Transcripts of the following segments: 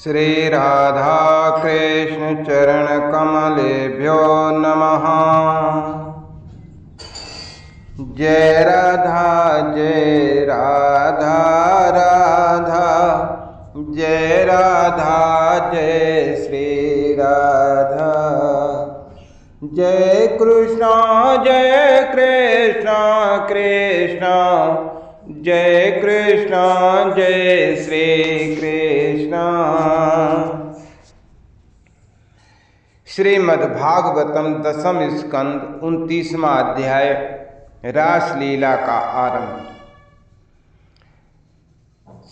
श्री राधा कृष्ण चरण कमलेभ्यो नमः। जय राधा जय राधा राधा, जय राधा जय श्री राधा। जय कृष्ण कृष्ण, जय कृष्ण जय श्री कृष्ण। श्रीमद्भागवतम दशम स्कंद 29वां अध्याय रासलीला का आरंभ।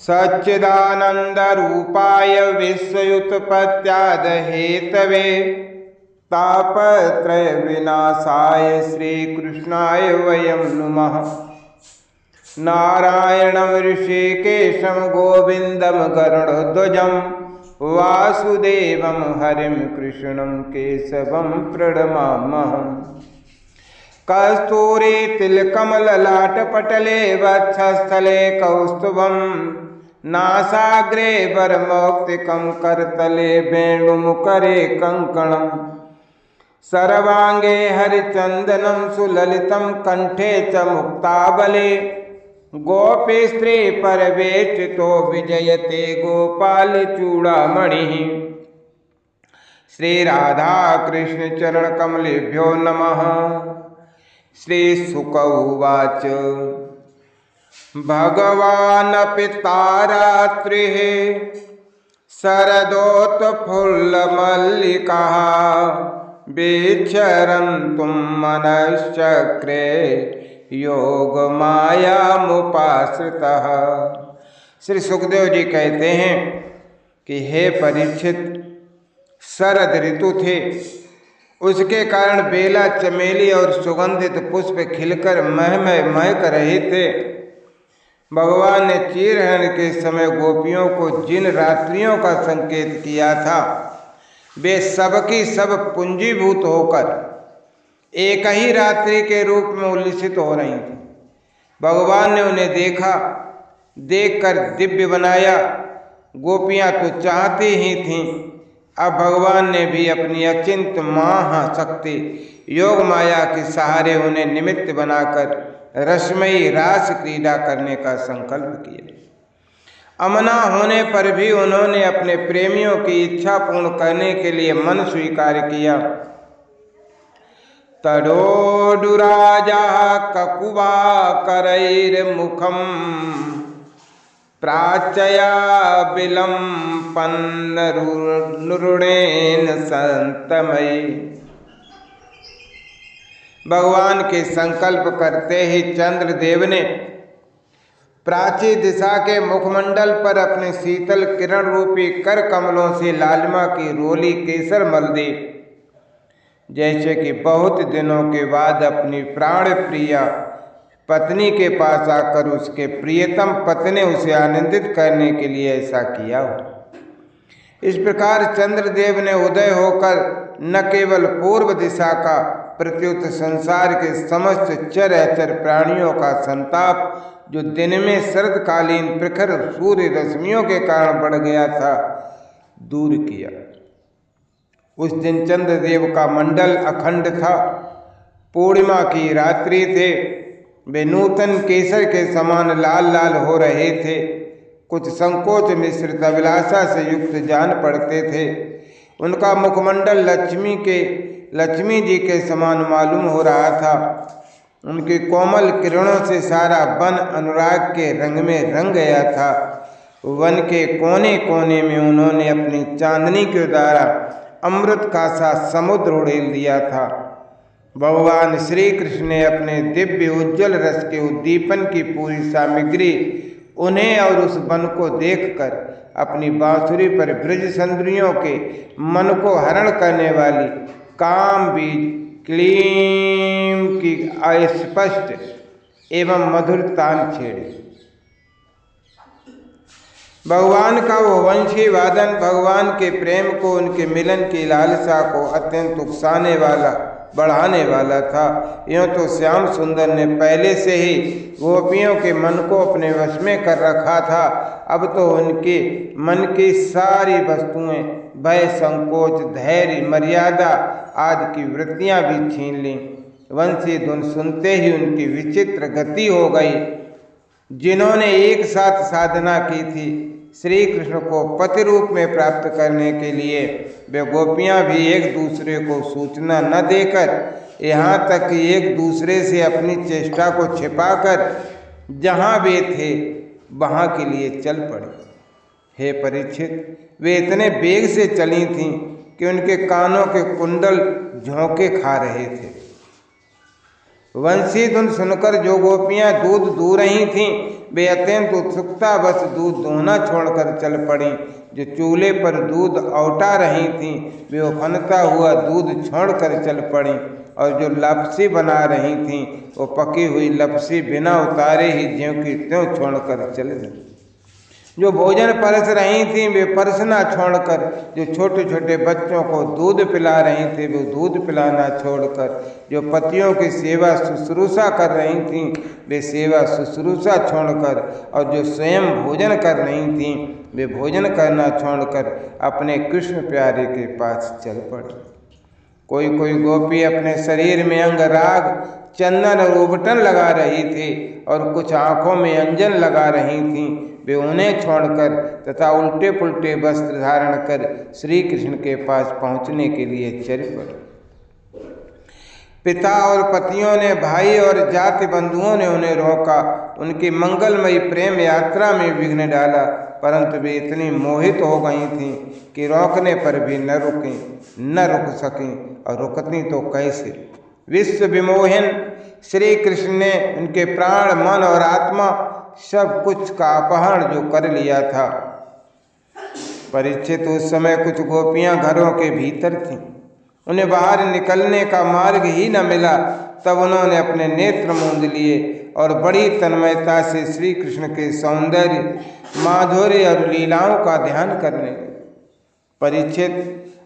सच्चिदानंद रूपाय विश्वयुत्पत्त्याद हेतवे तापत्रय विनाशाय श्रीकृष्णाय वयं नुमः। नारायणं ऋषिकेशं गोविन्दं गरुडध्वजं वासुदेवं हरिं कृष्णं केशवं प्रणमाम्यहम्। कस्तूरीतिलकमललाटपटले वक्षस्थले कौस्तुभं, नासाग्रे वरमौक्तिकं करतले वेणुमुखरे कङ्कणम्। सर्वांगे हरिचंदनं सुललितं कंठे च मुक्ताबले, गोपीस्त्री परवेष्टितो विजयते गोपाल चूड़ामणिः। श्री राधा कृष्ण चरण कमलेभ्यो नमः। श्री शुक उवाच भगवानपि तारात्रिः शरदोत्फुल्लमल्लिकाः विचरन्तुं मनश्चक्रे योगमायामुपाश्रितः। श्री सुखदेव जी कहते हैं कि हे परीक्षित, शरद ऋतु थे, उसके कारण बेला, चमेली और सुगंधित पुष्प खिलकर महक रहे थे। भगवान ने चीरहरण के समय गोपियों को जिन रात्रियों का संकेत किया था, वे सबकी सब पुंजीभूत होकर एक ही रात्रि के रूप में उल्लसित हो रही थी। भगवान ने उन्हें देखकर दिव्य बनाया। गोपियां तो चाहती ही थीं, अब भगवान ने भी अपनी अचिंत्य महाशक्ति योग माया के सहारे उन्हें निमित्त बनाकर रसमयी रास क्रीड़ा करने का संकल्प किया। अमना होने पर भी उन्होंने अपने प्रेमियों की इच्छा पूर्ण करने के लिए मन स्वीकार किया। तडोडुराजा ककुवा करैर्मुखं प्राचया विलंपन्नुरुणेन संतमयी। भगवान के संकल्प करते ही चंद्रदेव ने प्राची दिशा के मुखमंडल पर अपने शीतल किरण रूपी कर कमलों से लालिमा की रोली केसर मल दी, जैसे कि बहुत दिनों के बाद अपनी प्राण प्रिया पत्नी के पास आकर उसके प्रियतम पति ने उसे आनंदित करने के लिए ऐसा किया हो। इस प्रकार चंद्रदेव ने उदय होकर न केवल पूर्व दिशा का प्रत्युत संसार के समस्त चर अचर प्राणियों का संताप, जो दिन में शरदकालीन प्रखर सूर्य रश्मियों के कारण बढ़ गया था, दूर किया। उस दिन चंद्रदेव का मंडल अखंड था। पूर्णिमा की रात्रि थे। वे नूतन केसर के समान लाल लाल हो रहे थे। कुछ संकोच मिश्रित अभिलाषा से युक्त जान पड़ते थे। उनका मुखमंडल लक्ष्मी जी के समान मालूम हो रहा था। उनकी कोमल किरणों से सारा वन अनुराग के रंग में रंग गया था। वन के कोने कोने में उन्होंने अपनी चांदनी के द्वारा अमृत का सा समुद्र उड़ेल दिया था। भगवान श्री कृष्ण ने अपने दिव्य उज्ज्वल रस के उद्दीपन की पूरी सामग्री उन्हें और उस वन को देखकर अपनी बांसुरी पर ब्रज सुंदरियों के मन को हरण करने वाली काम बीज क्लीम की अस्पष्ट एवं मधुर तान छेड़े। भगवान का वो वंशी वादन भगवान के प्रेम को, उनके मिलन की लालसा को अत्यंत उकसाने वाला, बढ़ाने वाला था। यूँ तो श्याम सुंदर ने पहले से ही गोपियों के मन को अपने वश में कर रखा था, अब तो उनके मन की सारी वस्तुएं, भय, संकोच, धैर्य, मर्यादा आदि की वृत्तियां भी छीन लीं। वंशी धुन सुनते ही उनकी विचित्र गति हो गई। जिन्होंने एक साथ साधना की थी श्री कृष्ण को पति रूप में प्राप्त करने के लिए, वे गोपियां भी एक दूसरे को सूचना न देकर, यहाँ तक कि एक दूसरे से अपनी चेष्टा को छिपाकर जहाँ वे थे वहाँ के लिए चल पड़े। हे परीक्षित, वे इतने वेग से चली थीं कि उनके कानों के कुंडल झोंके खा रहे थे। वंशी धुन सुनकर जो गोपियां दूध दूह रही थीं, वे अत्यंत उत्सुकता बस दूध दोहना छोड़कर चल पड़ी। जो चूल्हे पर दूध औटा रही थीं, वे उफनता हुआ दूध छोड़कर चल पड़ी, और जो लपसी बना रही थीं, वो पकी हुई लपसी बिना उतारे ही ज्यों की त्यों छोड़कर चल गई। जो भोजन परस रही थीं, वे परसना छोड़कर, जो छोटे छोटे बच्चों को दूध पिला रही थी, वे दूध पिलाना छोड़कर, जो पतियों की सेवा शुश्रूषा कर रही थीं, वे सेवा शुश्रूषा छोड़कर, और जो स्वयं भोजन कर रही थीं, वे भोजन करना छोड़कर अपने कृष्ण प्यारे के पास चल पड़ी। कोई कोई गोपी अपने शरीर में अंगराग, चंदन और उबटन लगा रही थी, और कुछ आँखों में अंजन लगा रही थीं। वे उन्हें छोड़कर तथा उल्टे पुल्टे वस्त्र धारण कर श्री कृष्ण के पास पहुँचने के लिए चल पड़े। पिता और पतियों ने, भाई और जाति बंधुओं ने उन्हें रोका, उनकी मंगलमयी प्रेम यात्रा में विघ्न डाला, परंतु वे इतनी मोहित हो गई थीं कि रोकने पर भी न रुक सकीं, और रुकती तो कैसे। विश्व विमोहन श्री कृष्ण ने उनके प्राण, मन और आत्मा सब कुछ का अपहरण जो कर लिया था। परीक्षित, उस समय कुछ गोपियां घरों के भीतर थीं, उन्हें बाहर निकलने का मार्ग ही न मिला। तब उन्होंने अपने नेत्र मूंद लिए और बड़ी तन्मयता से श्री कृष्ण के सौंदर्य, माधुर्य और लीलाओं का ध्यान करने लगे। परीक्षित,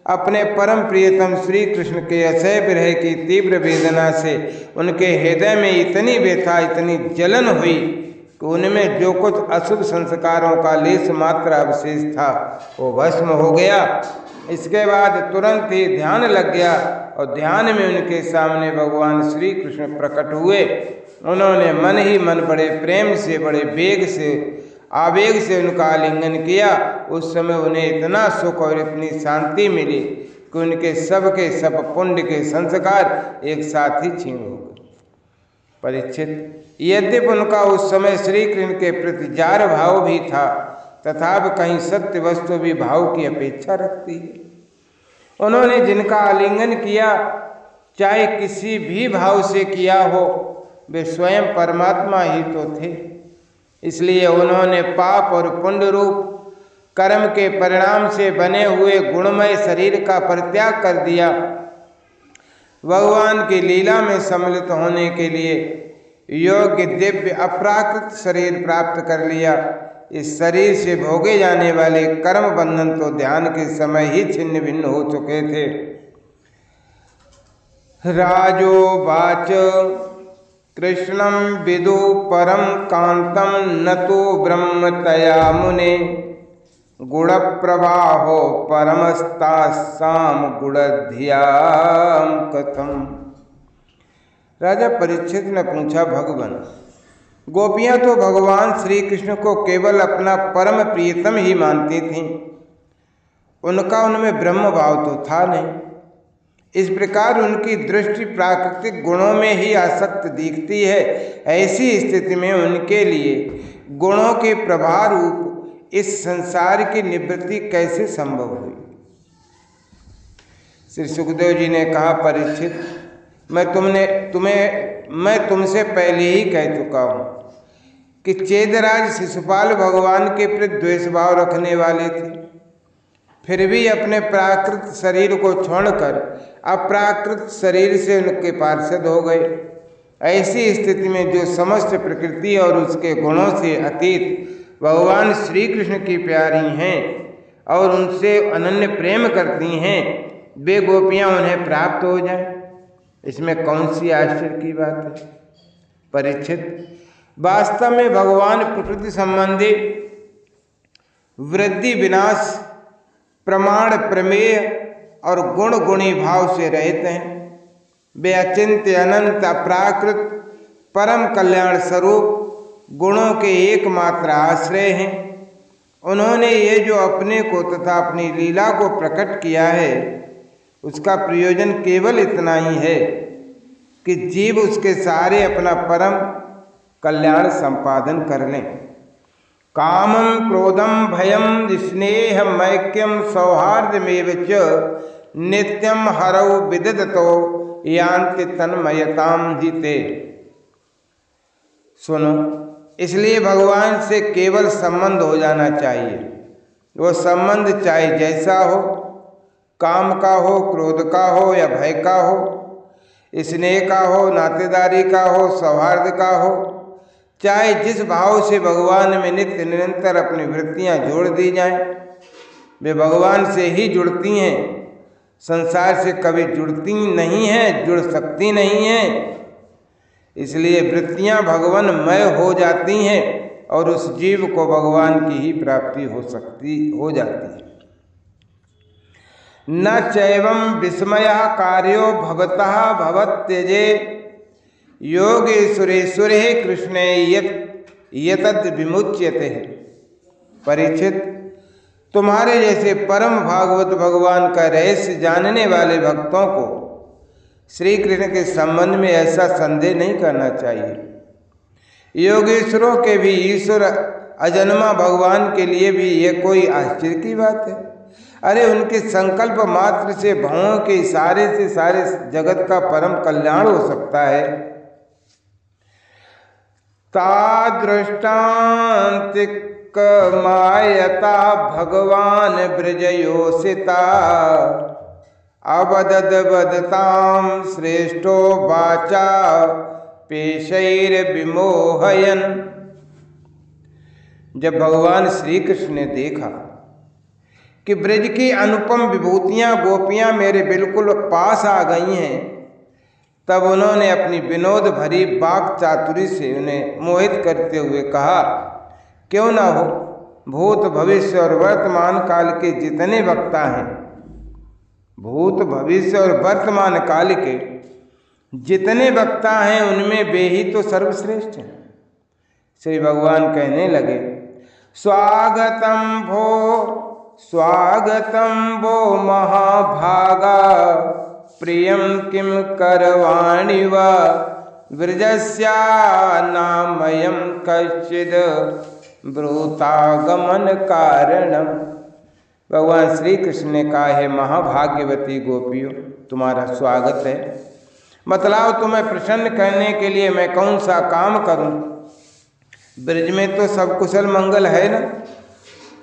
अपने परम प्रियतम श्री कृष्ण के असह्य विरह की तीव्र वेदना से उनके हृदय में इतनी व्यथा, इतनी जलन हुई कि उनमें जो कुछ अशुभ संस्कारों का लेश मात्र अवशेष था वो भस्म हो गया। इसके बाद तुरंत ही ध्यान लग गया, और ध्यान में उनके सामने भगवान श्री कृष्ण प्रकट हुए। उन्होंने मन ही मन बड़े प्रेम से, बड़े वेग से, आवेग से उनका आलिंगन किया। उस समय उन्हें इतना सुख और इतनी शांति मिली कि उनके सब के सब पुण्य के संस्कार एक साथ ही छीन हो गए। परीक्षित, यद्यपि उनका उस समय श्री कृष्ण के प्रति जार भाव भी था, तथापि कहीं सत्य वस्तु भी भाव की अपेक्षा रखती है। उन्होंने जिनका आलिंगन किया, चाहे किसी भी भाव से किया हो, वे स्वयं परमात्मा ही तो थे। इसलिए उन्होंने पाप और पुण्य रूप कर्म के परिणाम से बने हुए गुणमय शरीर का परित्याग कर दिया। भगवान की लीला में सम्मिलित होने के लिए योग्य दिव्य अपराकृत शरीर प्राप्त कर लिया। इस शरीर से भोगे जाने वाले कर्म बंधन तो ध्यान के समय ही छिन्न भिन्न हो चुके थे। राजोवाच कृष्णं विदु परम कांतम न तो ब्रह्मतया मुने गुणप्रवाहो परमस्तासाम गुणधियाम कथम। राजा परीक्षित ने पूछा, भगवान, गोपियां तो भगवान श्री कृष्ण को केवल अपना परम प्रियतम ही मानती थीं, उनका उनमें ब्रह्म भाव तो था नहीं। इस प्रकार उनकी दृष्टि प्राकृतिक गुणों में ही आसक्त दिखती है। ऐसी स्थिति में उनके लिए गुणों के प्रभाव रूप इस संसार की निवृत्ति कैसे संभव हुई। श्री सुखदेव जी ने कहा, परीक्षित, मैं तुमसे पहले ही कह चुका हूँ कि चेदराज शिशुपाल भगवान के प्रति द्वेष भाव रखने वाले थे, फिर भी अपने प्राकृत शरीर को छोड़कर अप्राकृत शरीर से उनके पार्षद हो गए। ऐसी स्थिति में जो समस्त प्रकृति और उसके गुणों से अतीत भगवान श्री कृष्ण की प्यारी हैं और उनसे अनन्य प्रेम करती हैं, वे गोपियां उन्हें प्राप्त हो जाएं, इसमें कौन सी आश्चर्य की बात है। परीक्षित, वास्तव में भगवान प्रकृति संबंधी वृद्धि विनाश, प्रमाण प्रमेय और गुण गुणी भाव से रहित हैं। वे अचिंत्य अनंत अपराकृत परम कल्याण स्वरूप गुणों के एकमात्र आश्रय हैं। उन्होंने ये जो अपने को तथा अपनी लीला को प्रकट किया है, उसका प्रयोजन केवल इतना ही है कि जीव उसके सारे अपना परम कल्याण संपादन कर लें। कामं क्रोधम भयम स्नेह मैक्यम सौहार्दमेव च नित्यम हरौ विदधतो यान्ति तन्मयताम हिते। सुनो, इसलिए भगवान से केवल संबंध हो जाना चाहिए। वो संबंध चाहे जैसा हो, काम का हो, क्रोध का हो या भय का हो, स्नेह का हो, नातेदारी का हो, सौहार्द का हो, चाहे जिस भाव से भगवान में नित्य निरंतर अपनी वृत्तियां जोड़ दी जाएं, वे भगवान से ही जुड़ती हैं, संसार से कभी जुड़ती नहीं हैं, जुड़ सकती नहीं हैं। इसलिए वृत्तियां भगवानमय हो जाती हैं और उस जीव को भगवान की ही प्राप्ति हो जाती है। न चैवं विस्मयः कार्यो भवतः भवत्यजे योगेश्वरेश्वरे कृष्णे यतद् विमुच्यते। परीक्षित, तुम्हारे जैसे परम भागवत भगवान का रहस्य जानने वाले भक्तों को श्री कृष्ण के संबंध में ऐसा संदेह नहीं करना चाहिए। योगेश्वरों के भी ईश्वर अजन्मा भगवान के लिए भी ये कोई आश्चर्य की बात है। अरे उनके संकल्प मात्र से भावों के इशारे से सारे जगत का परम कल्याण हो सकता है। तादृष्टान्तिक मायता भगवान ब्रजयोसिता अवदद वदताम श्रेष्ठो वाचा पेशैर विमोहयन। जब भगवान श्री कृष्ण ने देखा कि ब्रज की अनुपम विभूतियां गोपियां मेरे बिल्कुल पास आ गई हैं, तब उन्होंने अपनी विनोद भरी वाक चातुरी से उन्हें मोहित करते हुए कहा, क्यों ना हो, भूत भविष्य और वर्तमान काल के जितने वक्ता हैं, भूत भविष्य और वर्तमान काल के जितने वक्ता हैं, उनमें वे ही तो सर्वश्रेष्ठ हैं। श्री भगवान कहने लगे, स्वागतम भो महाभागा प्रियम किम करवाणि वा व्रजस्या नामयं कश्चिद ब्रूतागमन कारणम। भगवान श्री कृष्ण ने कहा, है महाभाग्यवती गोपियों, तुम्हारा स्वागत है। बतलाओ, तुम्हें प्रसन्न करने के लिए मैं कौन सा काम करूं? ब्रज में तो सब कुशल मंगल है ना?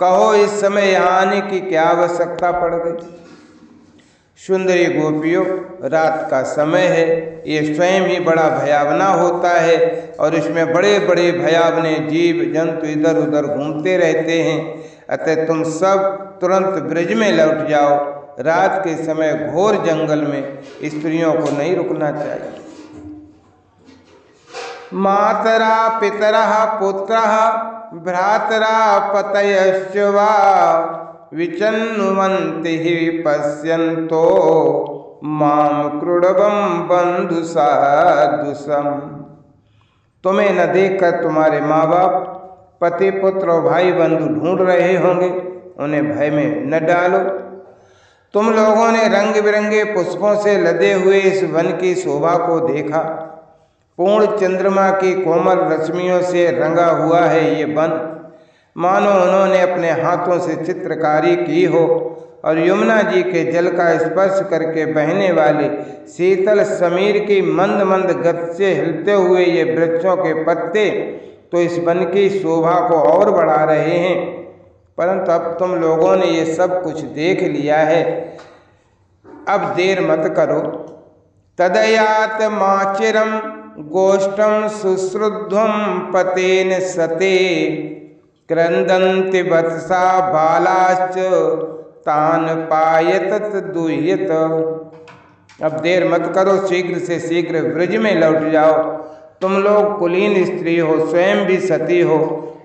कहो इस समय यहाँ आने की क्या आवश्यकता पड़ गई? सुंदरी गोपियों, रात का समय है, ये स्वयं ही बड़ा भयावना होता है और इसमें बड़े बड़े भयावने जीव जंतु इधर उधर घूमते रहते हैं। अतः तुम सब तुरंत ब्रज में लौट जाओ। रात के समय घोर जंगल में स्त्रियों को नहीं रुकना चाहिए। मातरा पितरा पुत्र भ्रातरा पतयश्च वा विचन्नुवन्ति हि पश्यन्तो माम क्रूडवं बंधु सादृशम्। तुम्हें न देखकर तुम्हारे माँ बाप, पति पुत्र और भाई बंधु ढूंढ रहे होंगे, उन्हें भय में न डालो। तुम लोगों ने रंग बिरंगे पुष्पों से लदे हुए इस वन की शोभा को देखा। पूर्ण चंद्रमा की कोमल रश्मियों से रंगा हुआ है ये वन, मानो उन्होंने अपने हाथों से चित्रकारी की हो। और यमुना जी के जल का स्पर्श करके बहने वाले शीतल समीर की मंद मंद गति से हिलते हुए ये वृक्षों के पत्ते तो इस वन की शोभा को और बढ़ा रहे हैं। परंतु अब तुम लोगों ने ये सब कुछ देख लिया है, अब देर मत करो। तदयात माचिरम गोष्ठम सुश्रुध्वम पतेन सते क्रंदन्ति वत्सा बालाश्च तान पायतत दुह्यत। अब देर मत करो, शीघ्र से शीघ्र ब्रज में लौट जाओ। तुम लोग कुलीन स्त्री हो, स्वयं भी सती हो,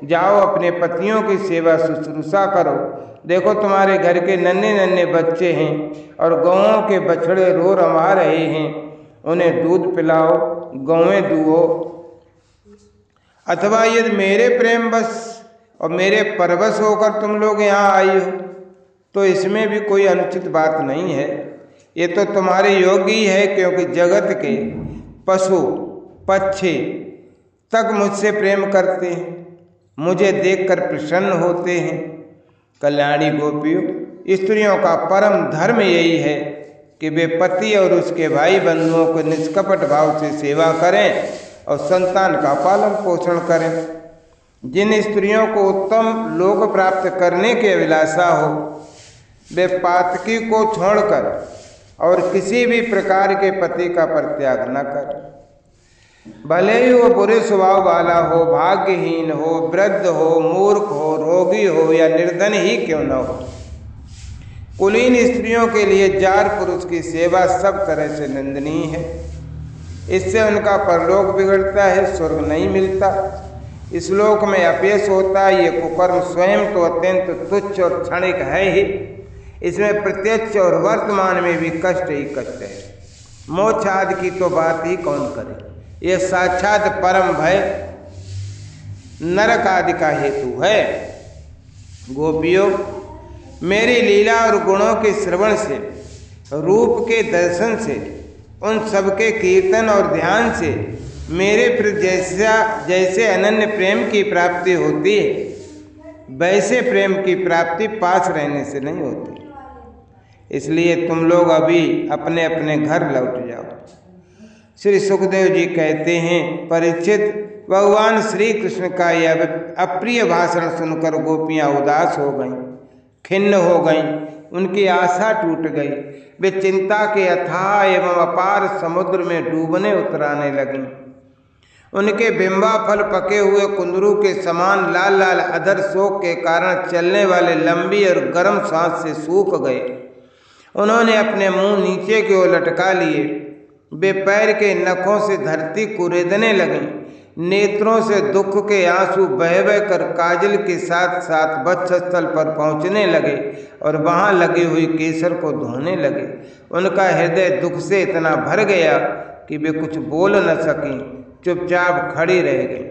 जाओ अपने पतियों की सेवा शुश्रूषा करो। देखो तुम्हारे घर के नन्हे नन्हे बच्चे हैं और गौओं के बछड़े रो रवा रहे हैं, उन्हें दूध पिलाओ, गौएं दुहो। अथवा यदि मेरे प्रेम बस और मेरे परवश होकर तुम लोग यहाँ आई हो तो इसमें भी कोई अनुचित बात नहीं है। ये तो तुम्हारे योग्य ही है, क्योंकि जगत के पशु पक्षी तक मुझसे प्रेम करते हैं, मुझे देखकर प्रसन्न होते हैं। कल्याणी गोपियों, स्त्रियों का परम धर्म यही है कि वे पति और उसके भाई बंधुओं को निष्कपट भाव से सेवा करें और संतान का पालन पोषण करें। जिन स्त्रियों को उत्तम लोक प्राप्त करने की अभिलाषा हो, वे पातकी को छोड़कर और किसी भी प्रकार के पति का परित्याग न करें। भले ही वो बुरे स्वभाव वाला हो, भाग्यहीन हो, वृद्ध हो, मूर्ख हो, रोगी हो या निर्धन ही क्यों न हो। कुलीन स्त्रियों के लिए जार पुरुष की सेवा सब तरह से निंदनीय है। इससे उनका परलोक बिगड़ता है, स्वर्ग नहीं मिलता, इस लोक में अपयश होता है। ये कुकर्म स्वयं तो अत्यंत तुच्छ और क्षणिक है ही, इसमें प्रत्यक्ष और वर्तमान में भी कष्ट ही कष्ट है। मोक्ष आदि की तो बात ही कौन करे। यह साक्षात परम भय नरक आदि का हेतु है। गोपियों, मेरी लीला और गुणों के श्रवण से, रूप के दर्शन से, उन सबके कीर्तन और ध्यान से मेरे प्रति जैसे अनन्य प्रेम की प्राप्ति होती है, वैसे प्रेम की प्राप्ति पास रहने से नहीं होती। इसलिए तुम लोग अभी अपने अपने घर लौट जाओ। श्री सुखदेव जी कहते हैं, परीक्षित, भगवान श्री कृष्ण का यह अप्रिय भाषण सुनकर गोपियां उदास हो गईं, खिन्न हो गईं, उनकी आशा टूट गई। वे चिंता के अथाह एवं अपार समुद्र में डूबने उतराने लगीं। उनके बिंबा फल पके हुए कुंदरू के समान लाल लाल अधर शोक के कारण चलने वाले लंबी और गर्म सांस से सूख गए। उन्होंने अपने मुंह नीचे की ओर लटका लिए। वे पैर के नखों से धरती कुरेदने लगीं। नेत्रों से दुख के आंसू बह बह कर काजल के साथ साथ वक्षस्थल पर पहुँचने लगे और वहाँ लगी हुई केसर को धोने लगे। उनका हृदय दुख से इतना भर गया कि वे कुछ बोल न सकीं, चुपचाप खड़ी रह गई।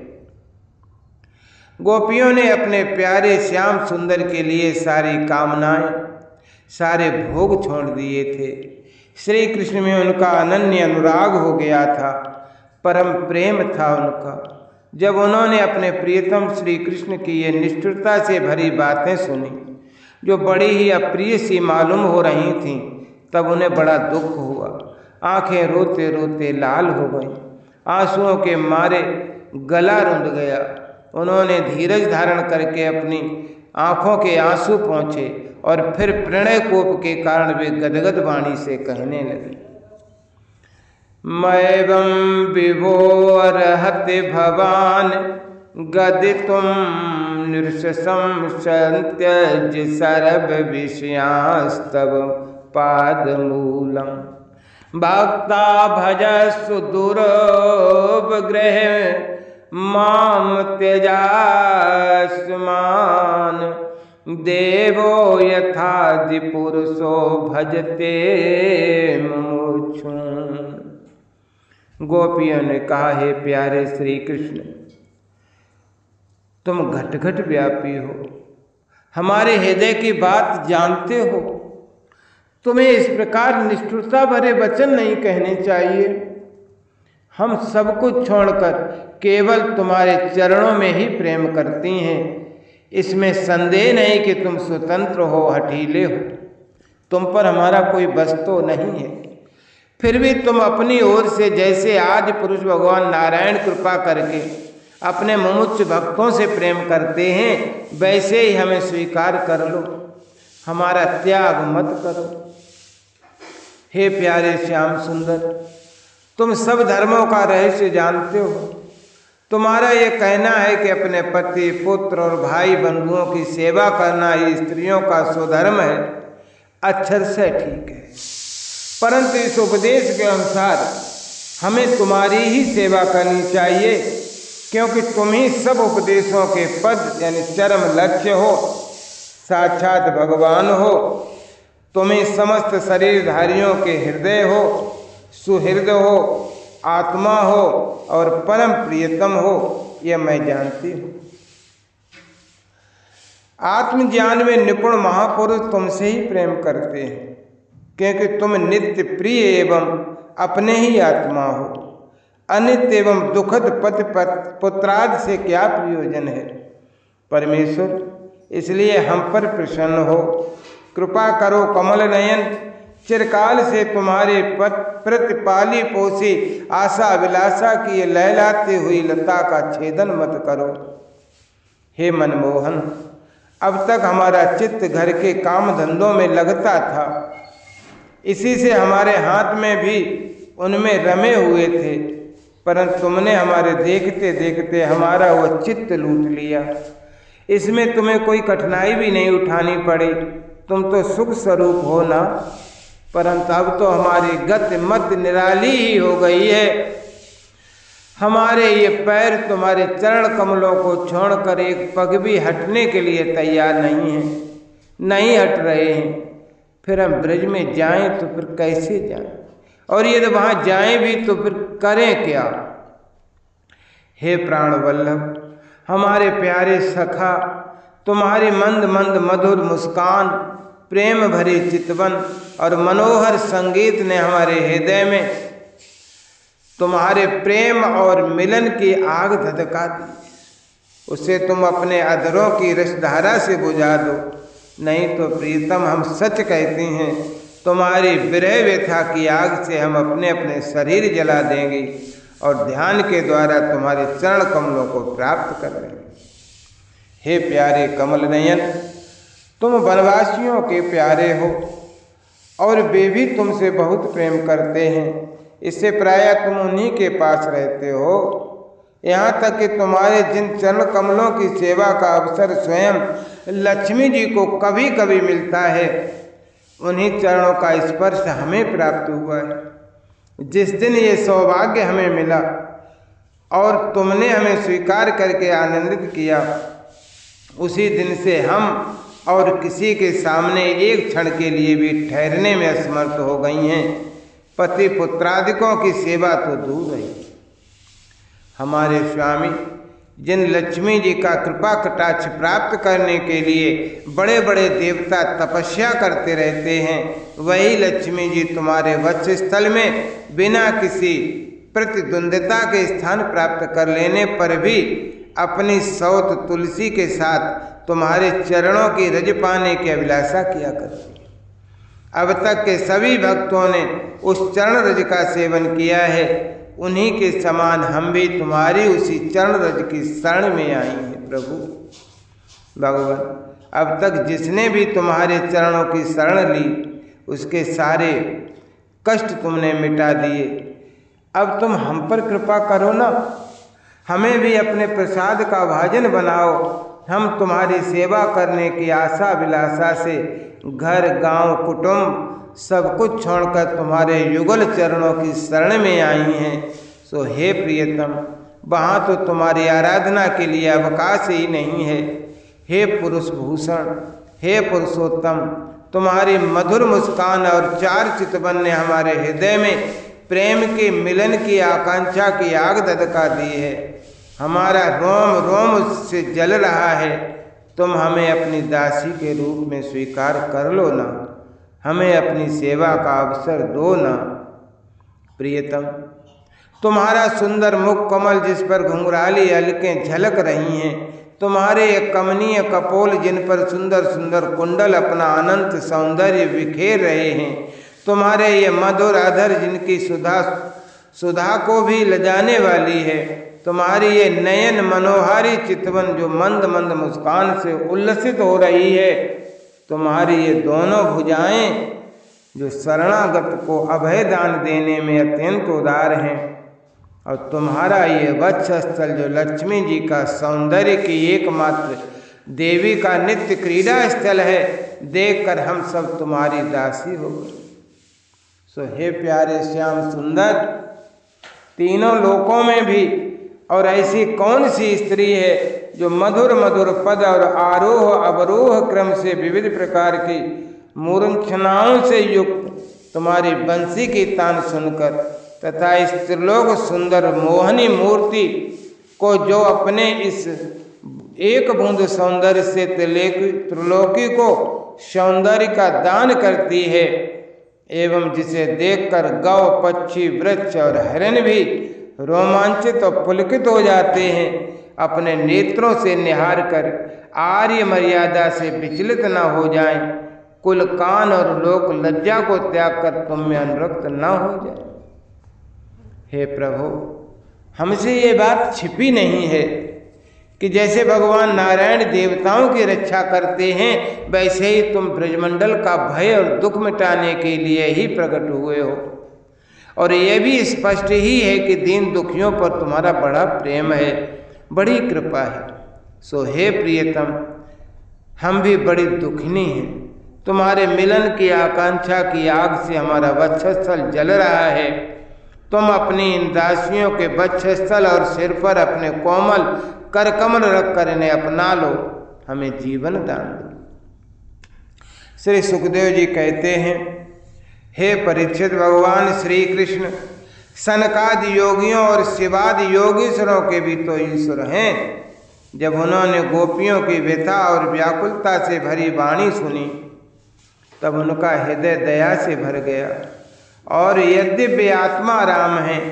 गोपियों ने अपने प्यारे श्याम सुंदर के लिए सारी कामनाएं, सारे भोग छोड़ दिए थे। श्री कृष्ण में उनका अनन्य अनुराग हो गया था, परम प्रेम था उनका। जब उन्होंने अपने प्रियतम श्री कृष्ण की ये निष्ठुरता से भरी बातें सुनी, जो बड़ी ही अप्रिय सी मालूम हो रही थीं, तब उन्हें बड़ा दुख हुआ। आंखें रोते रोते लाल हो गईं, आंसुओं के मारे गला रुंध गया। उन्होंने धीरज धारण करके अपनी आंखों के आंसू पोंछे और फिर प्रणय कोप के कारण वे गदगद वाणी से कहने लगे, मैवं विभोरहति भवान गदितुम नृशंसं संत्यज सर्व विषयांस्तव पादमूलम भक्ता भजस्सु दुरोपग्रह माम त्यजास्मान देवो यथादि पुरुषो भजते मुमुक्षुं। गोपियों ने कहा, हे प्यारे श्री कृष्ण, तुम घट घट व्यापी हो, हमारे हृदय की बात जानते हो। तुम्हें इस प्रकार निष्ठुरता भरे वचन नहीं कहने चाहिए। हम सब कुछ छोड़कर केवल तुम्हारे चरणों में ही प्रेम करती हैं। इसमें संदेह नहीं कि तुम स्वतंत्र हो, हठीले हो, तुम पर हमारा कोई बस तो नहीं है। फिर भी तुम अपनी ओर से जैसे आदि पुरुष भगवान नारायण कृपा करके अपने मुमुक्ष भक्तों से प्रेम करते हैं, वैसे ही हमें स्वीकार कर लो, हमारा त्याग मत करो। हे प्यारे श्याम सुंदर, तुम सब धर्मों का रहस्य जानते हो, तुम्हारा ये कहना है कि अपने पति, पुत्र और भाई बंधुओं की सेवा करना ही स्त्रियों का स्वधर्म है। अक्षर से ठीक है, परंतु इस उपदेश के अनुसार हमें तुम्हारी ही सेवा करनी चाहिए, क्योंकि तुम ही सब उपदेशों के पद यानी चरम लक्ष्य हो, साक्षात भगवान हो। तुम ही समस्त शरीरधारियों के हृदय हो, सुहृदय हो, आत्मा हो और परम प्रियतम हो, यह मैं जानती हूँ। आत्मज्ञान में निपुण महापुरुष तुमसे ही प्रेम करते हैं, क्योंकि तुम नित्य प्रिय एवं अपने ही आत्मा हो। अनित्य एवं दुखद पति पुत्राद से क्या प्रयोजन है। परमेश्वर इसलिए हम पर प्रसन्न हो, कृपा करो कमल नयन। चिरकाल से तुम्हारे प्रतिपाली पोसी आशा अभिलाषा की ये लहलाती हुई लता का छेदन मत करो। हे मनमोहन, अब तक हमारा चित्त घर के काम धंधों में लगता था, इसी से हमारे हाथ में भी उनमें रमे हुए थे, परंतु तुमने हमारे देखते देखते हमारा वह चित्त लूट लिया। इसमें तुम्हें कोई कठिनाई भी नहीं उठानी पड़ी, तुम तो सुख स्वरूप हो ना। परंतु अब तो हमारी गति मत निराली ही हो गई है। हमारे ये पैर तुम्हारे चरण कमलों को छोड़कर एक पग भी हटने के लिए तैयार नहीं है, नहीं हट रहे हैं। फिर हम ब्रज में जाएं तो फिर कैसे जाएं, और यदि वहाँ जाएं भी तो फिर करें क्या। हे प्राण वल्लभ, हमारे प्यारे सखा, तुम्हारी मंद मंद मधुर मुस्कान, प्रेम भरी चितवन और मनोहर संगीत ने हमारे हृदय में तुम्हारे प्रेम और मिलन की आग धधका दी। उसे तुम अपने अधरों की रसधारा से बुझा दो, नहीं तो प्रीतम हम सच कहती हैं, तुम्हारी विरह व्यथा की आग से हम अपने अपने शरीर जला देंगे और ध्यान के द्वारा तुम्हारे चरण कमलों को प्राप्त कर लेंगे। हे प्यारे कमल नयन, तुम वनवासियों के प्यारे हो और वे भी तुमसे बहुत प्रेम करते हैं, इससे प्रायः तुम उन्हीं के पास रहते हो। यहाँ तक कि तुम्हारे जिन चरण कमलों की सेवा का अवसर स्वयं लक्ष्मी जी को कभी कभी मिलता है, उन्हीं चरणों का स्पर्श हमें प्राप्त हुआ है। जिस दिन ये सौभाग्य हमें मिला और तुमने हमें स्वीकार करके आनंदित किया, उसी दिन से हम और किसी के सामने एक क्षण के लिए भी ठहरने में असमर्थ हो गई हैं। पति पुत्रादिकों की सेवा तो दूर रही। हमारे स्वामी जिन लक्ष्मी जी का कृपा कटाक्ष प्राप्त करने के लिए बड़े बड़े देवता तपस्या करते रहते हैं, वही लक्ष्मी जी तुम्हारे वक्ष स्थल में बिना किसी प्रतिद्वंद्विता के स्थान प्राप्त कर लेने पर भी अपनी सौत तुलसी के साथ तुम्हारे चरणों की रज पाने की अभिलाषा किया करती। अब तक के सभी भक्तों ने उस चरण रज का सेवन किया है, उन्हीं के समान हम भी तुम्हारी उसी चरण रज की शरण में आई हैं। प्रभु भगवान, अब तक जिसने भी तुम्हारे चरणों की शरण ली, उसके सारे कष्ट तुमने मिटा दिए। अब तुम हम पर कृपा करो ना, हमें भी अपने प्रसाद का भाजन बनाओ। हम तुम्हारी सेवा करने की आशा अभिलाषा से घर गांव कुटुंब सब कुछ छोड़कर तुम्हारे युगल चरणों की शरण में आई हैं। सो हे प्रियतम, वहाँ तो तुम्हारी आराधना के लिए अवकाश ही नहीं है। हे पुरुष भूषण, हे पुरुषोत्तम, तुम्हारी मधुर मुस्कान और चार चितवन ने हमारे हृदय में प्रेम के मिलन की आकांक्षा की आग धधका दी है। हमारा रोम रोम उससे जल रहा है। तुम हमें अपनी दासी के रूप में स्वीकार कर लो ना, हमें अपनी सेवा का अवसर दो ना। प्रियतम, तुम्हारा सुंदर मुख कमल जिस पर घुंघराली अलकें झलक रही हैं, तुम्हारे एक कमनीय कपोल जिन पर सुंदर सुंदर कुंडल अपना अनंत सौंदर्य बिखेर रहे हैं, तुम्हारे ये मधुर अधर जिनकी सुधा को भी लजाने वाली है, तुम्हारी ये नयन मनोहारी चितवन जो मंद मंद मुस्कान से उल्लसित हो रही है, तुम्हारी ये दोनों भुजाएं जो शरणागत को अभय दान देने में अत्यंत उदार हैं, और तुम्हारा ये वक्षस्थल जो लक्ष्मी जी का सौंदर्य की एकमात्र देवी का नित्य क्रीड़ा स्थल है, देखकर हम सब तुम्हारी दासी हो गए। सो हे प्यारे श्याम सुंदर, तीनों लोकों में भी और ऐसी कौन सी स्त्री है जो मधुर मधुर पद और आरोह अवरोह क्रम से विविध प्रकार की मूर्छनाओं से युक्त तुम्हारी बंसी की तान सुनकर तथा इस त्रिलोक सुंदर मोहनी मूर्ति को जो अपने इस एक बूंद सौंदर्य से त्रिलोकी को सौंदर्य का दान करती है, एवं जिसे देखकर गौ, पक्षी, वृक्ष और हिरण भी रोमांचित और पुलकित हो जाते हैं, अपने नेत्रों से निहार कर आर्य मर्यादा से विचलित न हो जाएं, कुल कान और लोक लज्जा को त्याग कर तुम में अनुरक्त न हो जाए। हे प्रभु, हमसे ये बात छिपी नहीं है कि जैसे भगवान नारायण देवताओं की रक्षा करते हैं, वैसे ही तुम ब्रजमंडल का भय और दुख मिटाने के लिए ही प्रकट हुए हो। और यह भी स्पष्ट ही है कि दीन दुखियों पर तुम्हारा बड़ा प्रेम है, बड़ी कृपा है। सो हे प्रियतम, हम भी बड़ी दुखिनी हैं। तुम्हारे मिलन की आकांक्षा की आग से हमारा वक्षस्थल जल रहा है। तुम अपनी इन दासियों के वक्षस्थल और सिर पर अपने कोमल कर कमल रखकर इन्हें अपना लो, हमें जीवन दान दो। श्री सुखदेव जी कहते हैं, हे परीक्षित, भगवान श्री कृष्ण सनकादि योगियों और शिवादि योगीश्वरों के भी तो ईश्वर हैं। जब उन्होंने गोपियों की व्यथा और व्याकुलता से भरी वाणी सुनी, तब उनका हृदय दया से भर गया। और यद्यपि आत्मा राम हैं,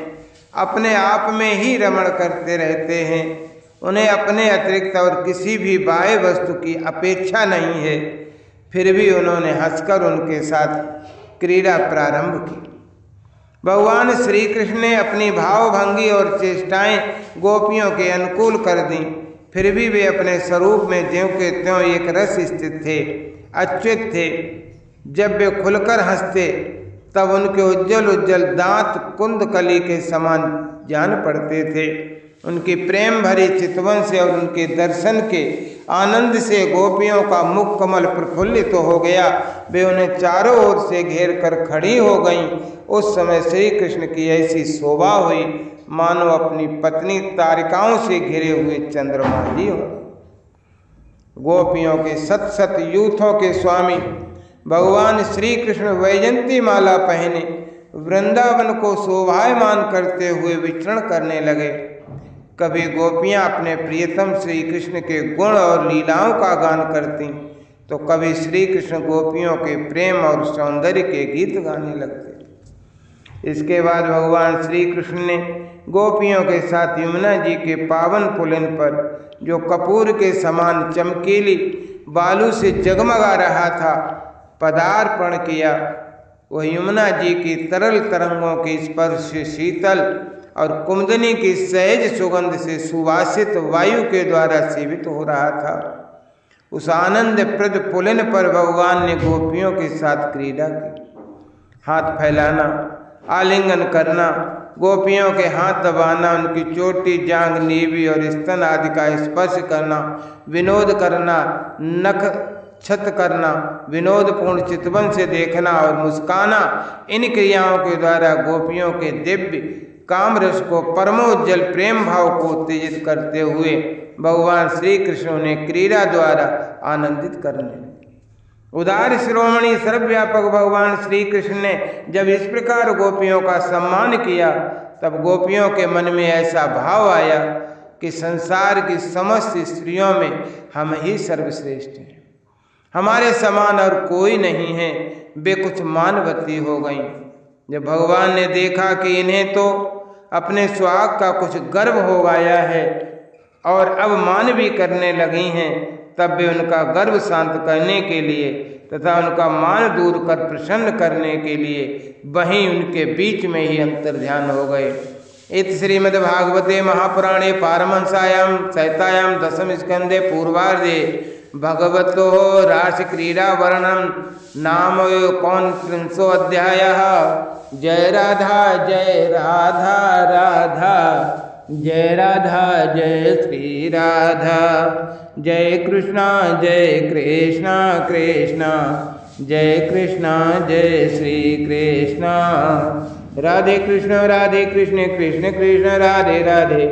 अपने आप में ही रमण करते रहते हैं, उन्हें अपने अतिरिक्त और किसी भी बाह्य वस्तु की अपेक्षा नहीं है, फिर भी उन्होंने हंसकर उनके साथ क्रीड़ा प्रारंभ की। भगवान श्री कृष्ण ने अपनी भावभंगी और चेष्टाएं गोपियों के अनुकूल कर दी, फिर भी वे अपने स्वरूप में ज्यों के त्यों एक रस स्थित थे, अच्युत थे। जब वे खुलकर हंसते, तब उनके उज्जवल उज्जवल दांत कुंद कली के समान जान पड़ते थे। उनकी प्रेम भरी चितवन से और उनके दर्शन के आनंद से गोपियों का मुख कमल प्रफुल्लित हो गया। वे उन्हें चारों ओर से घेर कर खड़ी हो गईं। उस समय श्री कृष्ण की ऐसी शोभा हुई मानो अपनी पत्नी तारिकाओं से घिरे हुए चंद्रमा जी हो। गोपियों के सत सत यूथों के स्वामी भगवान श्री कृष्ण वैजंती माला पहने वृंदावन को शोभायमान करते हुए विचरण करने लगे। कभी गोपियां अपने प्रियतम श्री कृष्ण के गुण और लीलाओं का गान करती, तो कभी श्री कृष्ण गोपियों के प्रेम और सौंदर्य के गीत गाने लगते। इसके बाद भगवान श्री कृष्ण ने गोपियों के साथ यमुना जी के पावन पुलिन पर, जो कपूर के समान चमकीली बालू से जगमगा रहा था, पदार्पण किया। वह यमुना जी की तरल तरंगों के स्पर्श से शीतल और कुमुदनी की सहज सुगंध से सुवासित वायु के द्वारा सेवित हो रहा था। उस आनंद प्रद पुलिन पर भगवान ने गोपियों के साथ क्रीड़ा की। हाथ फैलाना, आलिंगन करना, गोपियों के हाथ दबाना, उनकी चोटी, जांघ, नीवी और स्तन आदि का स्पर्श करना, विनोद करना, नख छत करना, विनोदपूर्ण चितवन से देखना और मुस्काना, इन क्रियाओं के द्वारा गोपियों के दिव्य काम रस को, परमोज्जल प्रेम भाव को उत्तेजित करते हुए भगवान श्री कृष्ण ने क्रीड़ा द्वारा आनंदित करने। उदार शिरोमणि सर्वव्यापक भगवान श्री कृष्ण ने जब इस प्रकार गोपियों का सम्मान किया, तब गोपियों के मन में ऐसा भाव आया कि संसार की समस्त स्त्रियों में हम ही सर्वश्रेष्ठ हैं, हमारे समान और कोई नहीं है। वे कुछ मानवती हो गईं। जब भगवान ने देखा कि इन्हें तो अपने सुहाग का कुछ गर्व हो गया है और अब मान भी करने लगी हैं, तब वे उनका गर्व शांत करने के लिए तथा उनका मान दूर कर प्रसन्न करने के लिए वहीं उनके बीच में ही अंतर्ध्यान हो गए। इत श्रीमद्भागवते महापुराणे पारमहंस्यां संहितायां दशम स्कंदे पूर्वार्धे भगवतो रास क्रीड़ा वर्णन नाम कौन 300 अध्याय। जय राधा राधा जय राधा जय श्री राधा। जय कृष्णा कृष्णा जय कृष्णा जय श्री कृष्णा। राधे कृष्ण कृष्ण कृष्ण राधे राधे।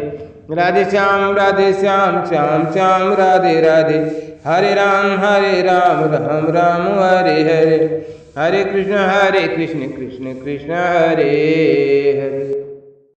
राधे श्याम श्याम श्याम राधे राधे। हरे राम राम राम हरे हरे। हरे कृष्ण कृष्ण कृष्ण हरे